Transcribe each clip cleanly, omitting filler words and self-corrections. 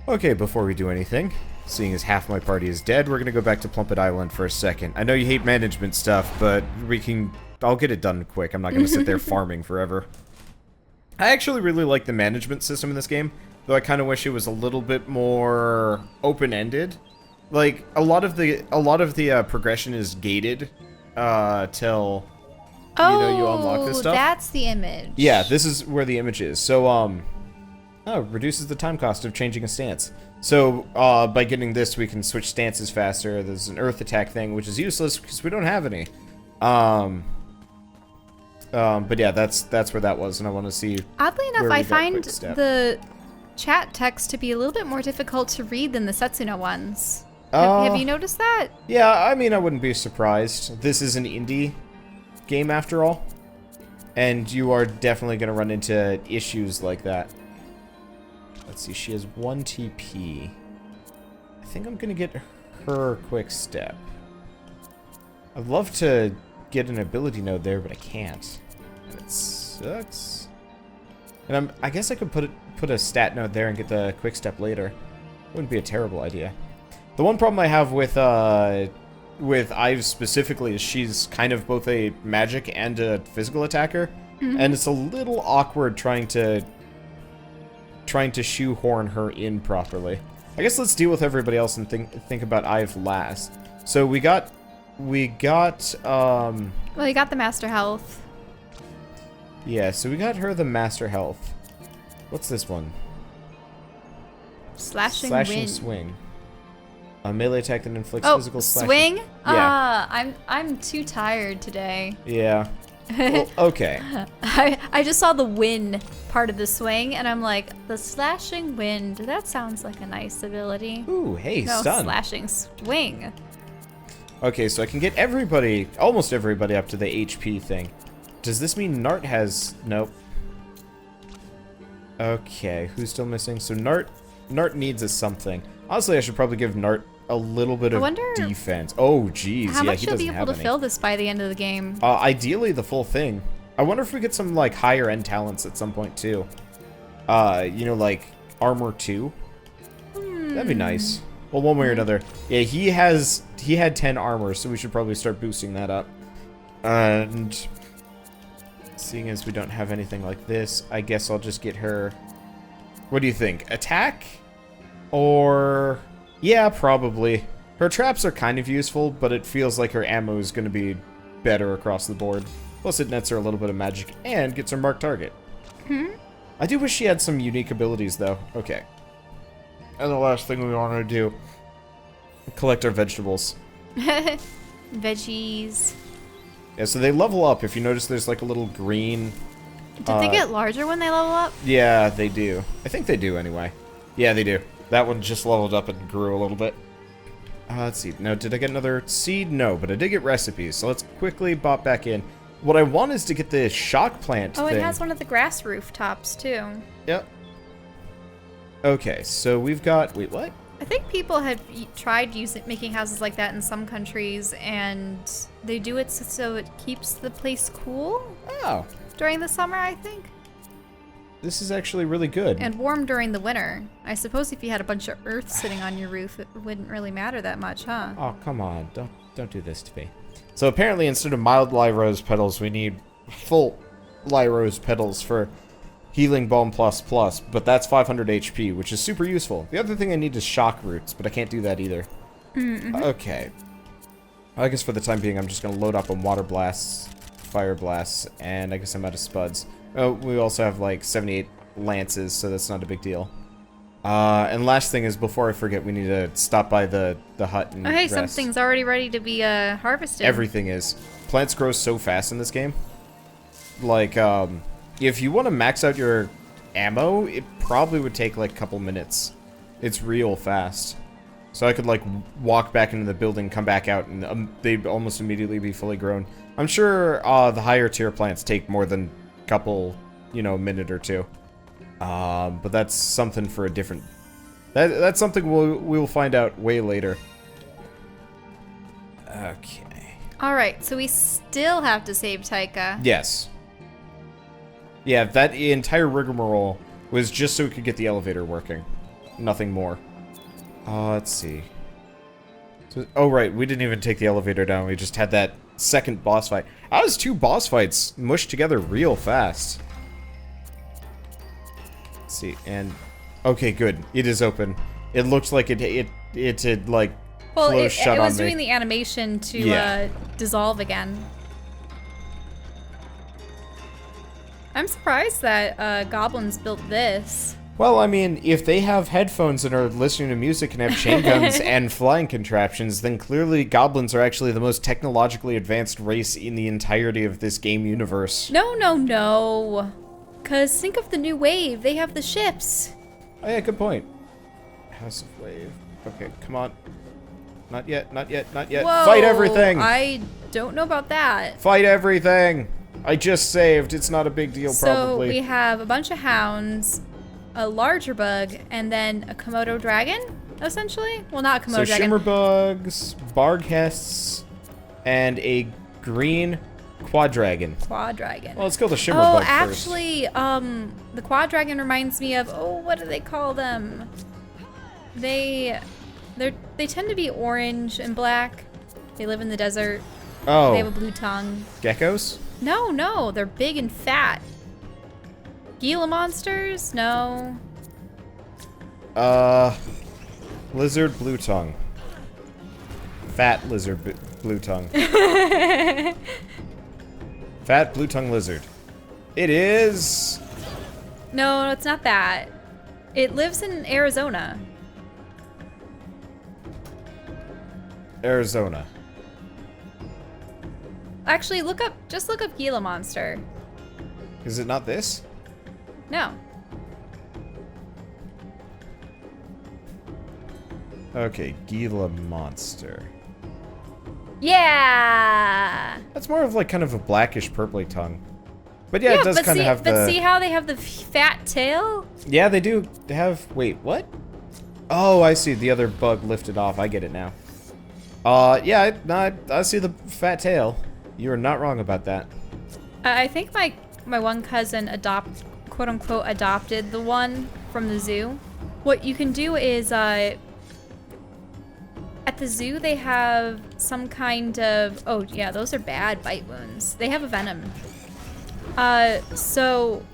Okay, before we do anything, seeing as half my party is dead, we're gonna go back to Plumpet Island for a second. I know you hate management stuff, but I'll get it done quick. I'm not gonna sit there farming forever. I actually really like the management system in this game, though I kind of wish it was a little bit more open-ended. Like, a lot of the progression is gated, till, you unlock this stuff. That's the image. Yeah, this is where the image is. So, reduces the time cost of changing a stance. So, by getting this, we can switch stances faster. There's an earth attack thing, which is useless because we don't have any. But yeah, that's where that was, and I want to see. Oddly enough, I find the chat text to be a little bit more difficult to read than the Setsuna ones. Have you noticed that? Yeah, I mean, I wouldn't be surprised. This is an indie game after all, and you are definitely going to run into issues like that. Let's see, she has 1 TP. I think I'm going to get her quick step. I'd love to get an ability node there, but I can't. That sucks. And I guess I could put a stat node there and get the quick step later. Wouldn't be a terrible idea. The one problem I have with Ive specifically is she's kind of both a magic and a physical attacker, and it's a little awkward trying to shoehorn her in properly. I guess let's deal with everybody else and think about Ive last. So we got Well, you got the Master Health. Yeah, so we got her the Master Health. What's this one? Slashing wind. Swing. A melee attack that inflicts physical slashing. Swing? Yeah. I'm too tired today. Yeah. Well, okay. I just saw the win part of the swing, and I'm like, the slashing wind, that sounds like a nice ability. Ooh, hey, no, stun. Slashing swing. Okay, so I can get almost everybody up to the HP thing. Does this mean Nart has... Nope. Okay, who's still missing? So Nart needs a something. Honestly, I should probably give Nart a little bit of defense. Oh, jeez. How yeah, much you'll be able to fill this by the end of the game? Ideally, the full thing. I wonder if we get some, like, higher-end talents at some point, too. Like, Armor 2? That'd be nice. Well, one way or another. Yeah, he had 10 armor, so we should probably start boosting that up. And seeing as we don't have anything like this, I guess I'll just get her... What do you think? Attack? Or... Yeah, probably. Her traps are kind of useful, but it feels like her ammo is going to be better across the board. Plus it nets her a little bit of magic and gets her marked target. I do wish she had some unique abilities, though. Okay. And the last thing we want to do, collect our vegetables. Veggies. Yeah, so they level up. If you notice, there's like a little green... Did they get larger when they level up? Yeah, they do. I think they do, anyway. Yeah, they do. That one just leveled up and grew a little bit. Let's see. Now, did I get another seed? No, but I did get recipes, so let's quickly bop back in. What I want is to get the shock plant thing. Oh, it has one of the grass rooftops, too. Yep. Okay, so we've got... Wait, what? I think people have tried making houses like that in some countries, and they do it so it keeps the place cool. Oh. During the summer, I think. This is actually really good. And warm during the winter. I suppose if you had a bunch of earth sitting on your roof, it wouldn't really matter that much, huh? Oh, come on. Don't do this to me. So apparently, instead of mild Lyrose petals, we need full Lyrose petals for Healing Balm++, but that's 500 HP, which is super useful. The other thing I need is shock roots, but I can't do that either. Okay. I guess for the time being, I'm just going to load up on water blasts, fire blasts, and I guess I'm out of spuds. Oh, we also have like 78 lances, so that's not a big deal. And last thing is, before I forget, we need to stop by the hut and hey, rest. something's already ready to be harvested. Everything is. Plants grow so fast in this game. Like, if you want to max out your ammo, it probably would take like a couple minutes. It's real fast. So I could like walk back into the building, come back out, and they'd almost immediately be fully grown. I'm sure the higher tier plants take more than a couple, minute or two. But that's something for a different... That's something we'll find out way later. Okay. Alright, so we still have to save Taika. Yes. Yeah, that entire rigmarole was just so we could get the elevator working. nothing more. Let's see. So, oh, right, we didn't even take the elevator down. We just had that second boss fight. That was 2 boss fights mushed together real fast. Let's see, and... Okay, good. It is open. It looks like it had, like, closed shut on me. It was doing the animation to dissolve again. I'm surprised that goblins built this. Well, I mean, if they have headphones and are listening to music and have chain guns and flying contraptions, then clearly goblins are actually the most technologically advanced race in the entirety of this game universe. No, no, no. 'Cause think of the new wave. They have the ships. Oh yeah, good point. House of Wave. Okay, come on. Not yet, not yet, not yet. Whoa, Fight everything! I don't know about that. Fight everything! I just saved. It's not a big deal, probably. So we have a bunch of hounds, a larger bug, and then a Komodo dragon, essentially? Well, not a Komodo dragon. So shimmer bugs, barghests, and a green quadragon. Quadragon. Well, let's kill the shimmer bug first. Actually, the quadragon reminds me of, what do they call them? They tend to be orange and black. They live in the desert. Oh. They have a blue tongue. Geckos? No, they're big and fat. Gila monsters? No. Lizard blue tongue. Fat lizard blue tongue. Fat blue tongue lizard. It is. No, it's not that. It lives in Arizona. Arizona. Actually, just look up Gila monster. Is it not this? No. Okay, Gila monster. Yeah. That's more of like kind of a blackish purpley tongue. But yeah, it does kind of have the... But see how they have the fat tail? Yeah, they do have... Wait, what? Oh, I see. The other bug lifted off. I get it now. Yeah, I see the fat tail. You are not wrong about that. I think my one cousin quote-unquote adopted the one from the zoo. What you can do is, at the zoo they have some kind of... Oh, yeah, those are bad bite wounds. They have a venom. So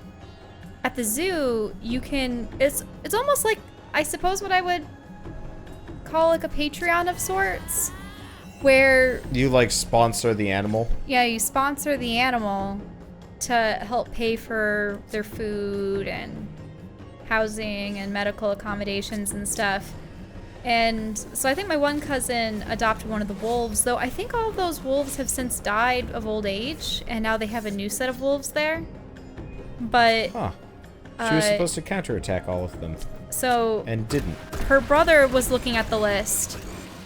at the zoo, you can... It's almost like, I suppose, what I would call like a Patreon of sorts. Where... You, like, sponsor the animal? Yeah, you sponsor the animal to help pay for their food and housing and medical accommodations and stuff. And so I think my one cousin adopted one of the wolves, though I think all of those wolves have since died of old age, and now they have a new set of wolves there. But... Huh. She was supposed to counterattack all of them. So... And didn't. Her brother was looking at the list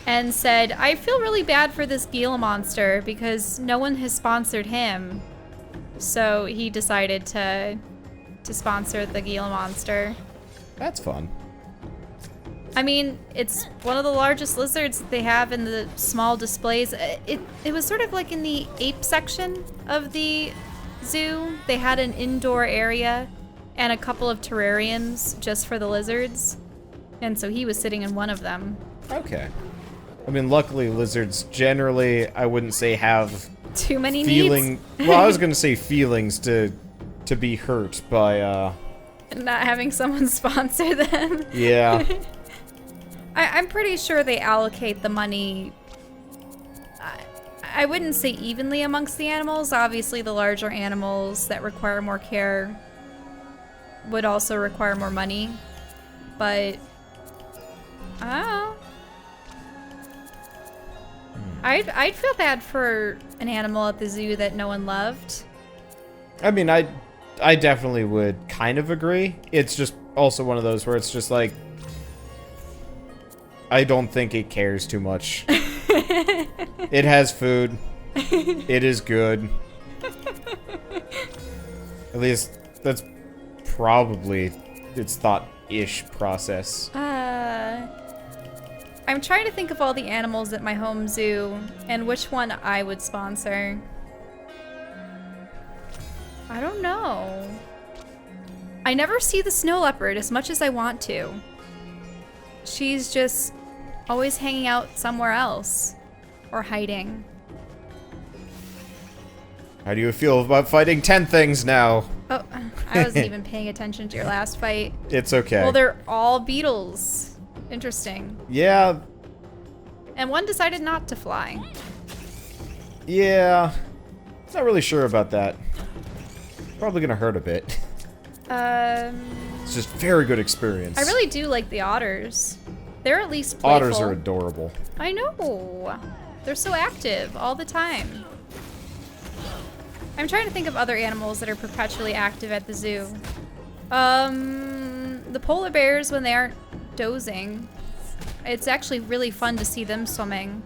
and said, I feel really bad for this Gila monster because no one has sponsored him. So he decided to sponsor the Gila monster. That's fun. I mean, it's one of the largest lizards that they have in the small displays. It was sort of like in the ape section of the zoo. They had an indoor area and a couple of terrariums just for the lizards. And so he was sitting in one of them. Okay. I mean, luckily lizards generally, I wouldn't say have too many needs. Well, I was gonna say feelings to be hurt by not having someone sponsor them. Yeah. I'm pretty sure they allocate the money. I wouldn't say evenly amongst the animals. Obviously, the larger animals that require more care would also require more money. But I don't know. I'd feel bad for an animal at the zoo that no one loved. I mean, I definitely would kind of agree. It's just also one of those where it's just like, I don't think it cares too much. It has food. It is good. At least that's probably its thought-ish process. I'm trying to think of all the animals at my home zoo and which one I would sponsor. I don't know. I never see the snow leopard as much as I want to. she's just always hanging out somewhere else or hiding. How do you feel about fighting 10 things now? Oh, I wasn't even paying attention to your last fight. It's okay. Well, they're all beetles. Interesting. Yeah. And one decided not to fly. Yeah. Not really sure about that. Probably gonna hurt a bit. It's just very good experience. I really do like the otters. They're at least playful. Otters are adorable. I know. They're so active all the time. I'm trying to think of other animals that are perpetually active at the zoo. The polar bears when they aren't dozing. It's actually really fun to see them swimming.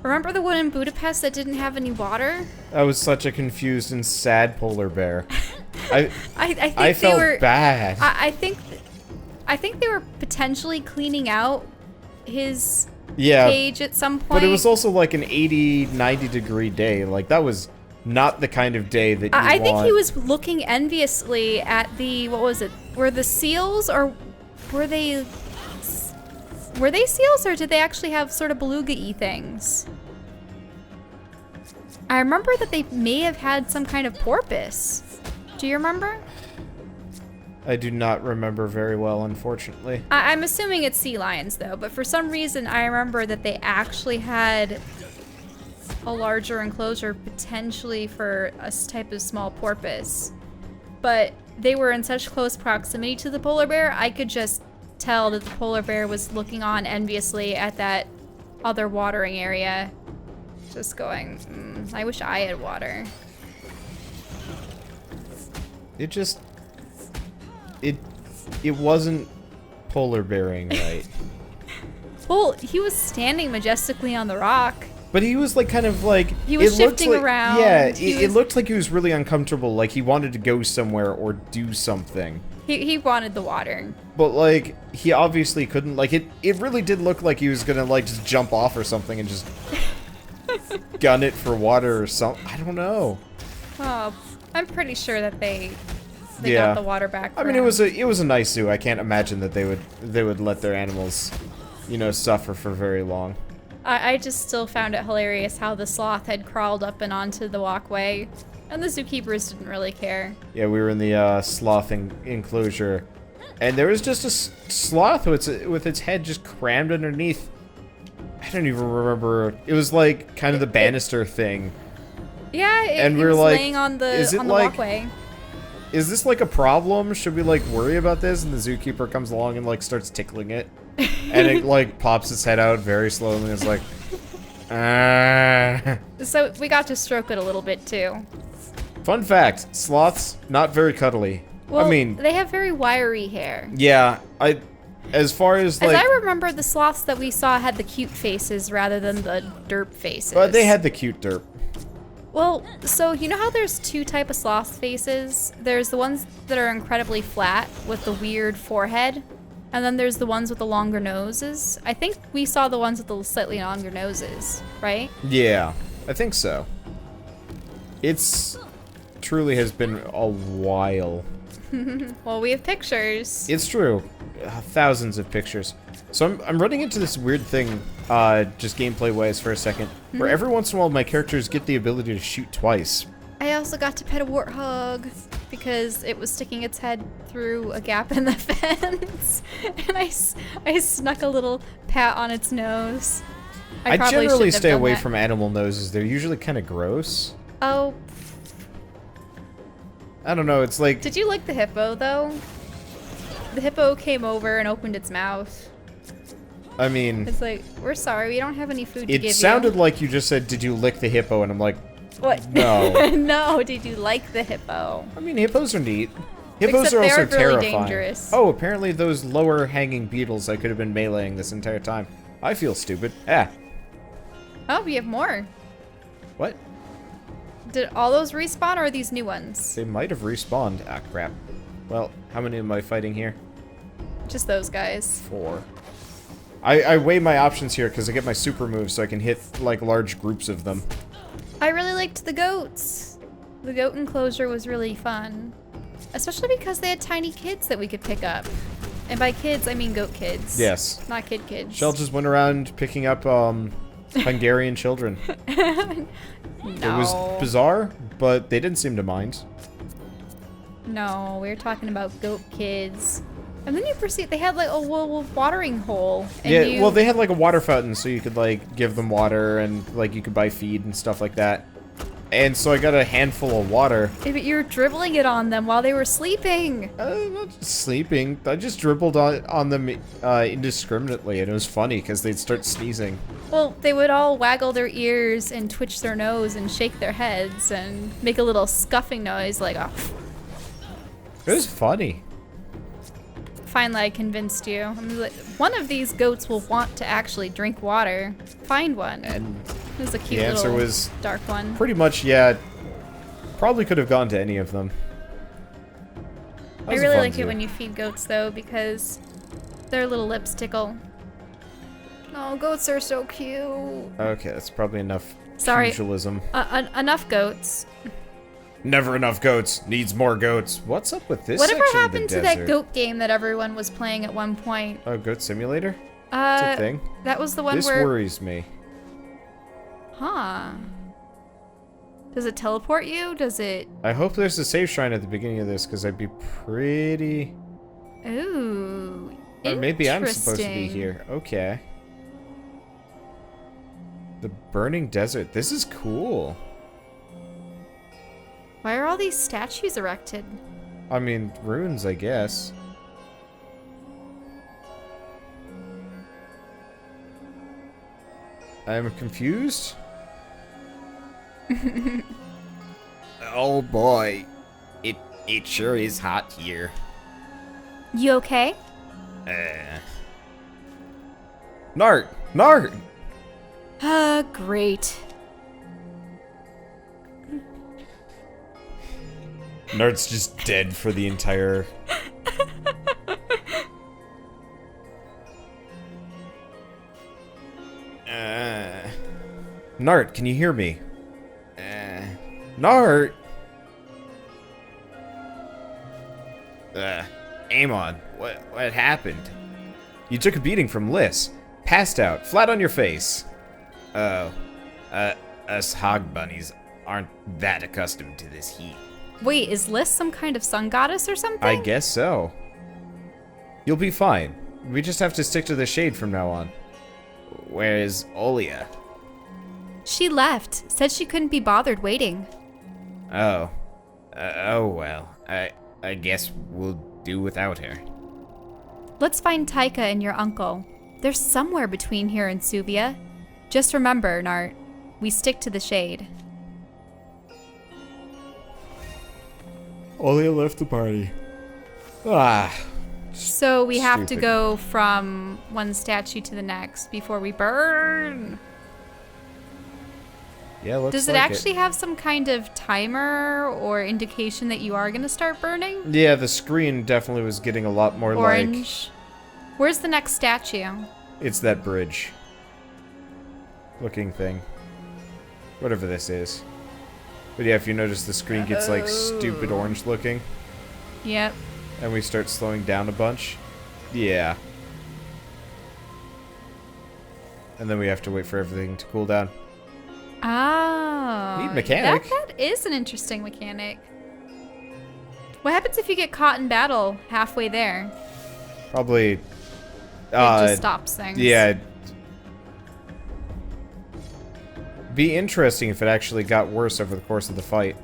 Remember the one in Budapest that didn't have any water? That was such a confused and sad polar bear. I think I they felt were bad. I think they were potentially cleaning out his cage at some point. But it was also like an 80, 90 degree day. Like that was not the kind of day that you I think he was looking enviously at the, what was it? Were the seals or were they seals or did they actually have sort of beluga-y things? I remember that they may have had some kind of porpoise. Do you remember? I do not remember very well, unfortunately. I'm assuming it's sea lions though, but for some reason I remember that they actually had a larger enclosure potentially for a type of small porpoise. But they were in such close proximity to the polar bear, I could just tell that the polar bear was looking on enviously at that other watering area. Just going, I wish I had water. It just... It wasn't polar bearing right. Well, he was standing majestically on the rock. But he was like kind of like... He was shifting around. Yeah, it looked like he was really uncomfortable, like he wanted to go somewhere or do something. He wanted the water. But like, he obviously couldn't, like it really did look like he was gonna like just jump off or something and just gun it for water or something. I don't know. Oh, I'm pretty sure that they yeah. got the water back. I mean, it was a nice zoo. I can't imagine that they would let their animals, you know, suffer for very long. I just still found it hilarious how the sloth had crawled up and onto the walkway, and the zookeepers didn't really care. Yeah, we were in the sloth enclosure, and there was just a sloth with its head just crammed underneath. I don't even remember. It was like kind of the banister thing. Yeah, and it we were was like, laying on the walkway. Is this like a problem? Should we like worry about this? And the zookeeper comes along and like starts tickling it. And it like pops its head out very slowly and it's like, So we got to stroke it a little bit too. Fun fact, sloths, not very cuddly. Well, I mean, they have very wiry hair. Yeah, as far as like... As I remember, the sloths that we saw had the cute faces rather than the derp faces. But they had the cute derp. Well, so you know how there's two type of sloth faces? There's the ones that are incredibly flat with the weird forehead, and then there's the ones with the longer noses. I think we saw the ones with the slightly longer noses, right? Yeah, I think so. It's truly has been a while. Well, we have pictures. It's true. Thousands of pictures. So I'm running into this weird thing, just gameplay-wise for a second, where every once in a while my characters get the ability to shoot twice. I also got to pet a warthog because it was sticking its head through a gap in the fence, and I snuck a little pat on its nose. I probably generally shouldn't have stay done away that. from animal noses. They're usually kind of gross. Oh, I don't know, it's like... did you like the hippo, though? The hippo came over and opened its mouth. I mean... It's like, we're sorry, we don't have any food to give you. It sounded like you just said, did you lick the hippo? And I'm like, what? No. No, did you like the hippo? I mean, hippos are neat. Hippos Except are they also are really terrifying. dangerous. Oh, apparently those lower hanging beetles I could have been meleeing this entire time. I feel stupid. Ah. Oh, we have more. What? Did all those respawn or are these new ones? They might have respawned. Ah, crap. Well, how many am I fighting here? Just those guys. 4. I weigh my options here because I get my super moves so I can hit, like, large groups of them. I really liked the goats. The goat enclosure was really fun. Especially because they had tiny kids that we could pick up. And by kids, I mean goat kids. Yes. Not kid kids. Shell just went around picking up Hungarian children. No. It was bizarre, but they didn't seem to mind. No, we were talking about goat kids. And then you proceed, they had like a little watering hole. And Yeah, well, they had like a water fountain, so you could like give them water and like you could buy feed and stuff like that. And so I got a handful of water. Yeah, but you're dribbling it on them while they were sleeping. Not just sleeping. I just dribbled on them indiscriminately, and it was funny because they'd start sneezing. Well, they would all waggle their ears and twitch their nose and shake their heads and make a little scuffing noise like, oh. It was funny. Finally, I convinced you. I'm like, one of these goats will want to actually drink water. Find one. And it was a cute the answer little was dark one. pretty much, yeah. Probably could have gone to any of them. I really like it when you feed goats, though, because their little lips tickle. Oh, goats are so cute. Okay, that's probably enough Sorry. pugilism. Enough goats. Never enough goats. Needs more goats. What's up with this Whatever section happened of the to desert? that goat game that everyone was playing at one point? Oh, Goat Simulator? It's a thing. That was the one This where... worries me. Huh. Does it teleport you? Does it... I hope there's a save shrine at the beginning of this, because I'd be pretty... Ooh. Or maybe I'm supposed to be interesting. here. Okay. The burning desert. This is cool. Why are all these statues erected? I mean, runes, I guess. I'm confused. Oh boy. It sure is hot here. You okay? Nart! Nart! Great. Nart's just dead for the entire... Nart, can you hear me? Nart! Amon, what happened? You took a beating from Liss. Passed out, flat on your face. Oh. Us hog bunnies aren't that accustomed to this heat. Wait, is Liss some kind of sun goddess or something? I guess so. You'll be fine. We just have to stick to the shade from now on. Where is Olia? She left. Said she couldn't be bothered waiting. Oh. Oh well. I guess we'll do without her. Let's find Taika and your uncle. They're somewhere between here and Suvia. Just remember, Nart, we stick to the shade. Olia left the party. Ah. So we have to Stupid. go from one statue to the next before we burn. Yeah, looks Does it like actually have some kind of timer or indication that you are going to start burning? Yeah, the screen definitely was getting a lot more Orange. Where's the next statue? like... It's that bridge. Looking thing. Whatever this is. But yeah, if you notice, the screen gets like stupid orange looking. Yep. And we start slowing down a bunch. Yeah. And then we have to wait for everything to cool down. Oh. Neat mechanic. That is an interesting mechanic. What happens if you get caught in battle halfway there? Probably... It just stops things. Yeah. Be interesting if it actually got worse over the course of the fight.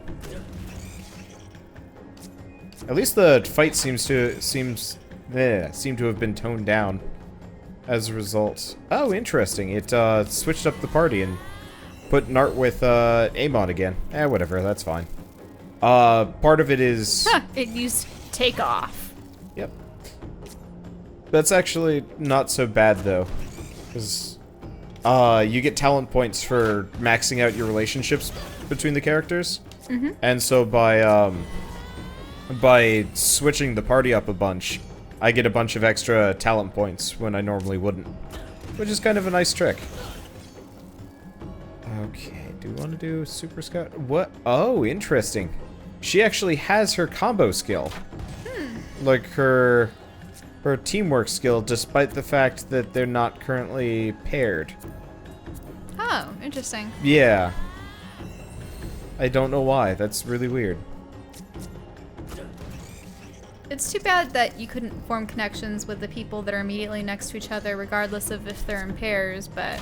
At least the fight seem to have been toned down as a result. Oh, interesting. It switched up the party and put Nart with Amon again. Whatever, that's fine. Part of it is... It used take off. Yep. That's actually not so bad, though. Because you get talent points for maxing out your relationships between the characters. Mm-hmm. And so by switching the party up a bunch, I get a bunch of extra talent points when I normally wouldn't. Which is kind of a nice trick. Okay, do we want to do Super Scout? What? Oh, interesting. She actually has her combo skill. Like her her teamwork skill, despite the fact that they're not currently paired. Oh, interesting. Yeah. I don't know why. That's really weird. It's too bad that you couldn't form connections with the people that are immediately next to each other, regardless of if they're in pairs, but...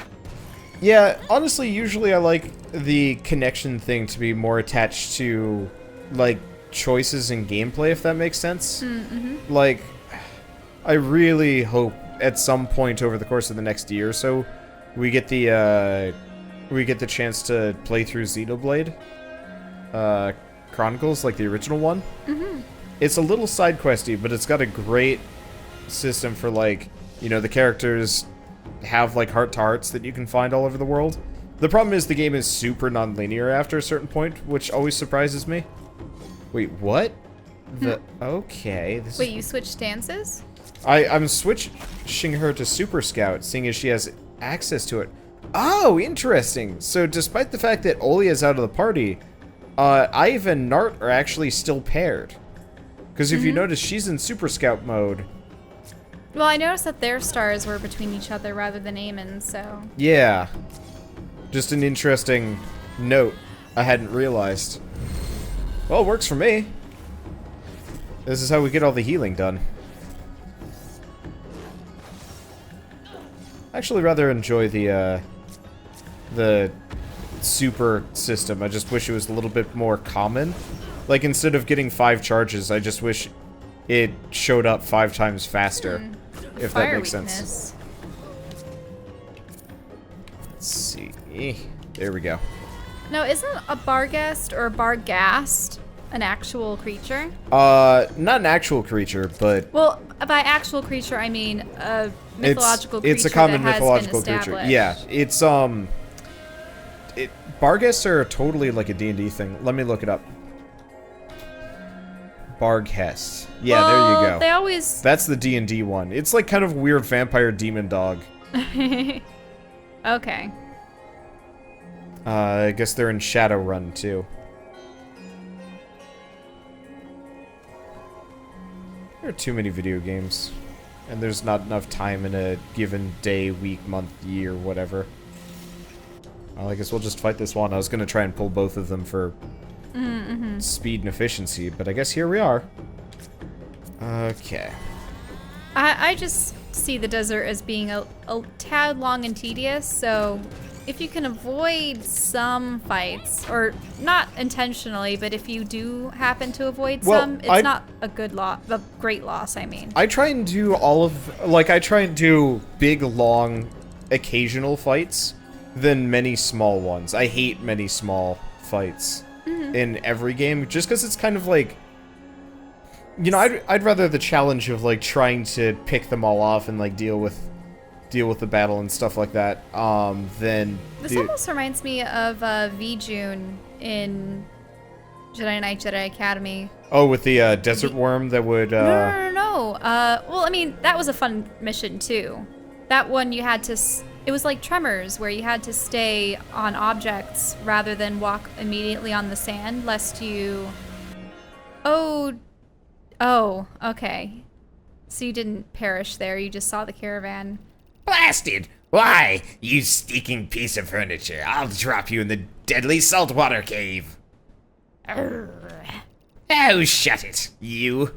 Yeah, honestly, usually I like the connection thing to be more attached to, like, choices in gameplay, if that makes sense. Mm-hmm. Like, I really hope at some point over the course of the next year or so, we get the chance to play through Xenoblade Chronicles, like the original one. Mm-hmm. It's a little side questy, but it's got a great system for, like, you know, the characters have, like, heart-to-hearts that you can find all over the world. The problem is the game is super non-linear after a certain point, which always surprises me. Wait, what? Okay. Wait, you switched stances? I'm switching her to Super Scout, seeing as she has access to it. Oh, interesting. So despite the fact that Oli is out of the party, Ive and Nart are actually still paired. Because if you notice, she's in Super Scout mode. Well, I noticed that their stars were between each other rather than Amon's, so... Yeah. Just an interesting note I hadn't realized. Well, it works for me. This is how we get all the healing done. I actually rather enjoy the super system. I just wish it was a little bit more common. Like, instead of getting 5 charges, I just wish it showed up 5 times faster. If that makes sense. Let's see. There we go. No, isn't a Barghest or a Barghast an actual creature? Not an actual creature, but... Well, by actual creature, I mean a mythological creature. It's a common that has mythological been creature. established. Yeah, it's, Barghests are totally like a D&D thing. Let me look it up. Barghest. Yeah, well, there you go. They always... That's the D&D one. It's like kind of weird vampire demon dog. Okay. I guess they're in Shadowrun, too. There are too many video games. And there's not enough time in a given day, week, month, year, whatever. Well, I guess we'll just fight this one. I was going to try and pull both of them for speed and efficiency, but I guess here we are. Okay. I just see the desert as being a tad long and tedious, so if you can avoid some fights, or not intentionally, but if you do happen to avoid some, it's not a good loss, a great loss, I mean. I try and do all of, like, I try and do big, long, occasional fights than many small ones. I hate many small fights in every game, just because it's kind of like, you know, I'd rather the challenge of, like, trying to pick them all off and, like, deal with the battle and stuff like that, then... This almost reminds me of V-June in Jedi Knight Jedi Academy. Oh, with the desert worm that would... No. Well, I mean, that was a fun mission, too. That one you had to... It was like Tremors, where you had to stay on objects rather than walk immediately on the sand, lest you... Oh, okay. So you didn't perish there, you just saw the caravan. Blasted! Why, you stinking piece of furniture, I'll drop you in the deadly saltwater cave. Oh, shut it, you.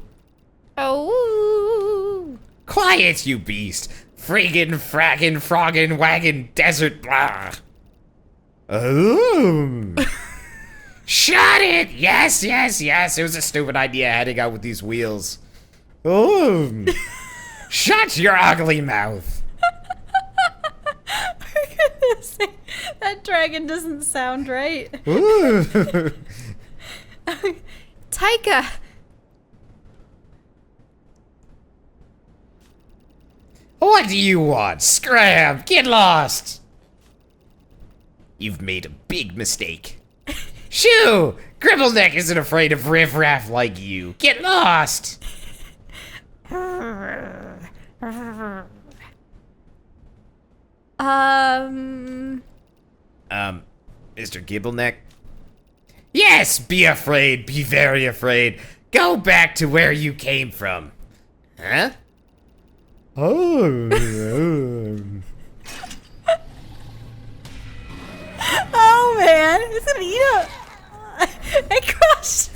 Oh. Quiet, you beast. Friggin', fraggin', froggin', waggin', desert blah. Oh. Shut it! Yes. It was a stupid idea heading out with these wheels. Oh. Shut your ugly mouth. That dragon doesn't sound right. Taika! What do you want? Scram! Get lost! You've made a big mistake. Shoo! Gribbleneck isn't afraid of riffraff like you. Get lost! Mr. Gibbleneck? Yes, be afraid, be very afraid. Go back to where you came from. Huh? Oh man, it's gonna eat up. I crushed.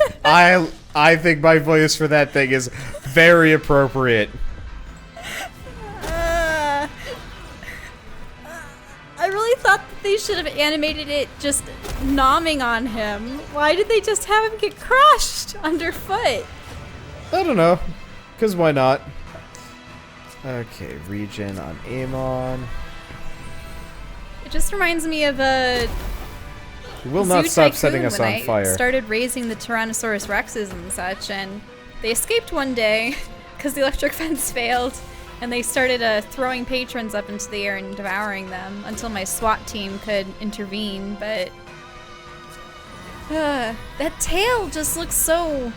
I think my voice for that thing is very appropriate. I really thought that they should have animated it just nomming on him. Why did they just have him get crushed underfoot? I don't know. Because why not? Okay, regen on Amon. It just reminds me of a You will not Zoo stop Tycoon setting us when on I fire. started raising the Tyrannosaurus Rexes and such, and they escaped one day because the electric fence failed, and they started throwing patrons up into the air and devouring them until my SWAT team could intervene. But that tail just looks so.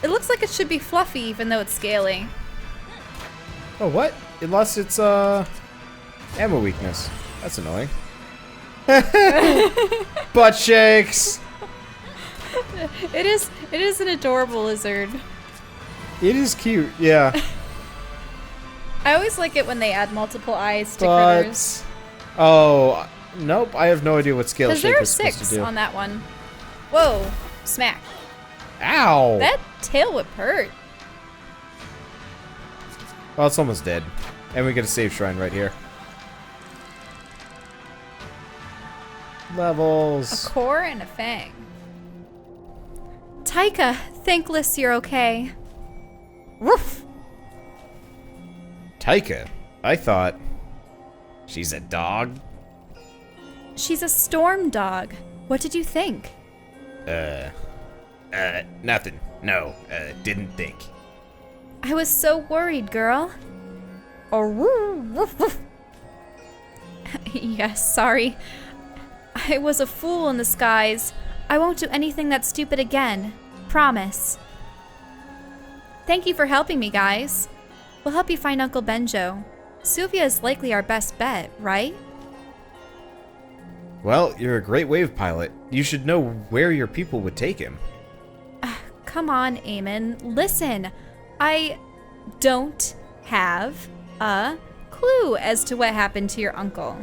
It looks like it should be fluffy, even though it's scaly. Oh, what? It lost its ammo weakness. That's annoying. Butt shakes. It is an adorable lizard. It is cute, yeah. I always like it when they add multiple eyes to critters. Oh, nope. I have no idea what scale Because shake there are is supposed to 6 do. on that one. Whoa, smack. Ow! That tail whip hurt. Well, it's almost dead. And we get a save shrine right here. Levels. A core and a fang. Taika, thankless you're okay. Woof. Taika? I thought... She's a dog? She's a storm dog. What did you think? Nothing. No, didn't think. I was so worried, girl. Oh, woof, woof. Yes, sorry. I was a fool in the skies. I won't do anything that stupid again. Promise. Thank you for helping me, guys. We'll help you find Uncle Benjo. Suvia is likely our best bet, right? Well, you're a great wave pilot. You should know where your people would take him. Come on, Amon. Listen, I don't have a clue as to what happened to your uncle.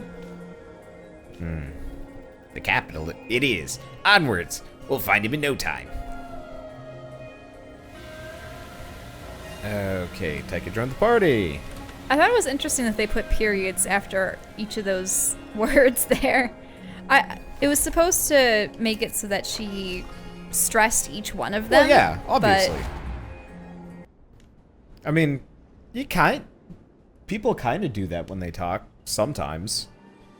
The capital, it is. Onwards. We'll find him in no time. Okay, Taika joined the party. I thought it was interesting that they put periods after each of those words there. It was supposed to make it so that she stressed each one of them. Well, yeah, but obviously. I mean, people kind of do that when they talk, sometimes.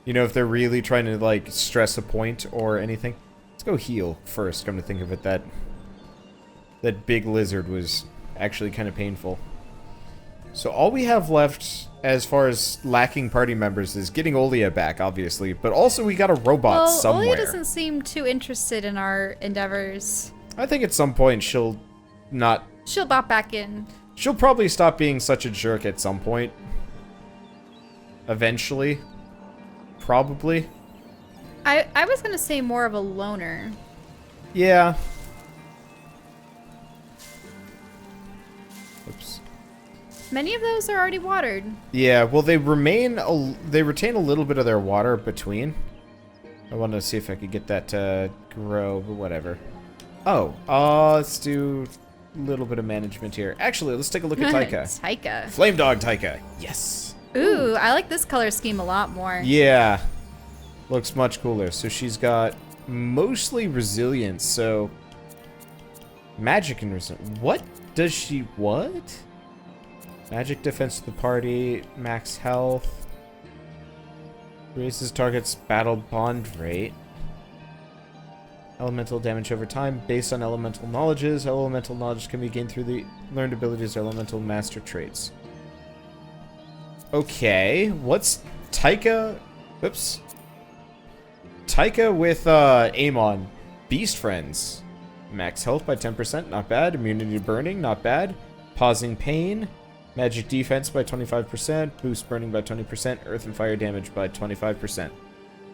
You know, if they're really trying to, like, stress a point or anything. Let's go heal first, come to think of it. That big lizard was actually kind of painful. So all we have left, as far as lacking party members, is getting Olia back, obviously. But also we got a robot somewhere. Olia doesn't seem too interested in our endeavors. I think at some point she'll Bop back in. She'll probably stop being such a jerk at some point. Eventually. Probably. I was gonna say more of a loner. Yeah. Oops. Many of those are already watered. Yeah, well they retain a little bit of their water between. I wanted to see if I could get that to grow, but whatever. Oh, let's do a little bit of management here. Actually, let's take a look at Taika. Taika. Flame Dog Taika. Yes. Ooh, I like this color scheme a lot more. Yeah. Looks much cooler. So she's got mostly resilience, so magic and resilience. What does she what? Magic defense to the party, max health. Raises target's battle bond rate. Elemental damage over time based on elemental knowledges. Elemental knowledge can be gained through the learned abilities or elemental master traits. Okay, what's Taika? Oops. Taika with Amon. Beast Friends. Max health by 10%, not bad. Immunity to burning, not bad. Pausing pain. Magic defense by 25%. Boost burning by 20%. Earth and fire damage by 25%.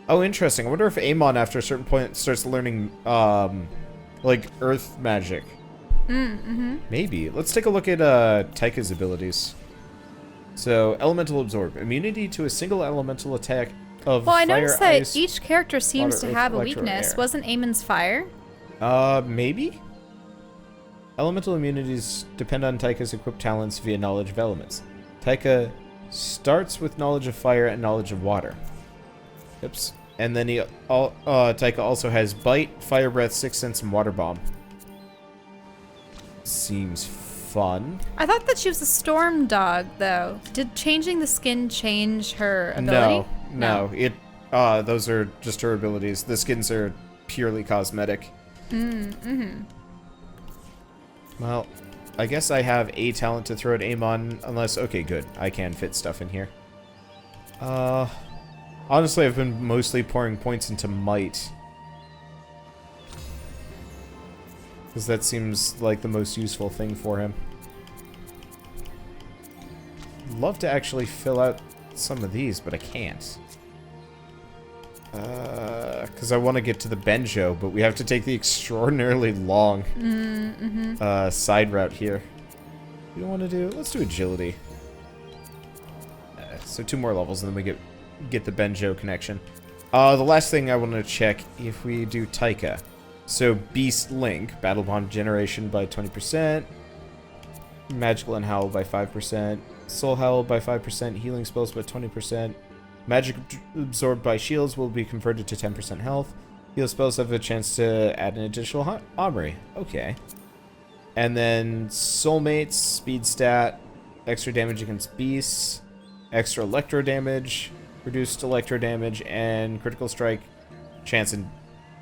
Oh, interesting. I wonder if Amon after a certain point starts learning, like, earth magic. Maybe. Let's take a look at Taika's abilities. So, Elemental Absorb. Immunity to a single elemental attack of Well, I fire, noticed that ice, each character seems water, to earth, have a electro, weakness. air. Wasn't Amon's fire? Maybe? Elemental immunities depend on Taika's equipped talents via knowledge of elements. Taika starts with knowledge of fire and knowledge of water. Oops. And then Taika also has Bite, Fire Breath, Sixth Sense, and Water Bomb. Seems fun. I thought that she was a storm dog, though. Did changing the skin change her ability? No. Those are just her abilities. The skins are purely cosmetic. Well, I guess I have a talent to throw at Amon, unless... Okay, good. I can fit stuff in here. Honestly, I've been mostly pouring points into Might. Because that seems like the most useful thing for him. Love to actually fill out some of these, but I can't. Because I want to get to the Benjo, but we have to take the extraordinarily long side route here. We don't want to do... Let's do Agility. So 2 more levels, and then we get the Benjo connection. The last thing I want to check, if we do Taika. So Beast Link, Battle Bond Generation by 20%, Magical and Howl by 5%, Soul Howl by 5%, Healing Spells by 20%, Magic absorbed by shields will be converted to 10% health. Heal spells have a chance to add an additional armory. Okay. And then Soulmates, speed stat, extra damage against beasts, extra electro damage, reduced electro damage, and critical strike chance and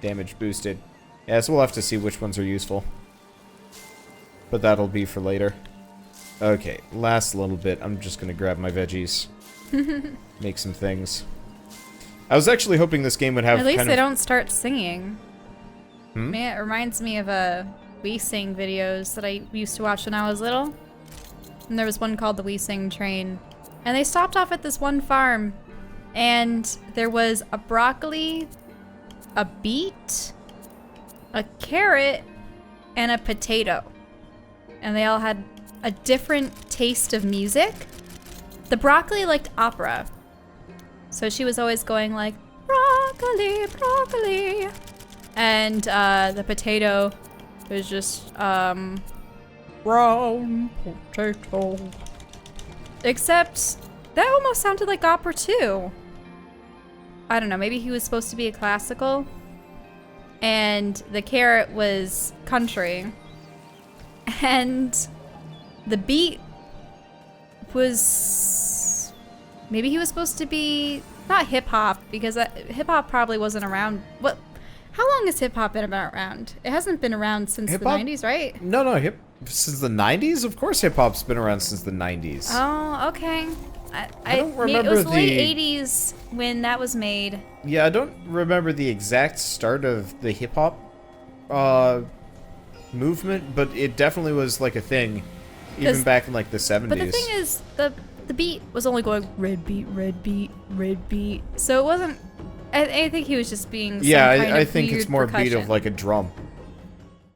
damage boosted. Yeah, so we'll have to see which ones are useful. But that'll be for later. Okay, last little bit. I'm just going to grab my veggies. Make some things. I was actually hoping this game would have At least kind they of... don't start singing. Man, it reminds me of We Sing videos that I used to watch when I was little. And there was one called the We Sing Train. And they stopped off at this one farm. And there was a broccoli, a beet, a carrot, and a potato. And they all had a different taste of music. The broccoli liked opera. So she was always going like, broccoli, broccoli. And the potato was just, brown potato. Except that almost sounded like opera too. I don't know, maybe he was supposed to be a classical. And the carrot was country. And the beet was... Maybe he was supposed to be... Not hip-hop, because hip-hop probably wasn't around... What? How long has hip-hop been around? It hasn't been around since the 90s, right? No, since the 90s? Of course hip-hop's been around since the 90s. Oh, okay. I don't remember it was the late 80s when that was made. Yeah, I don't remember the exact start of the hip-hop movement, but it definitely was like a thing, even back in like the 70s. But the thing is, the beat was only going red beat, red beat, red beat. So it wasn't... I think he was just being some kind I of think weird it's more percussion. beat of like a drum.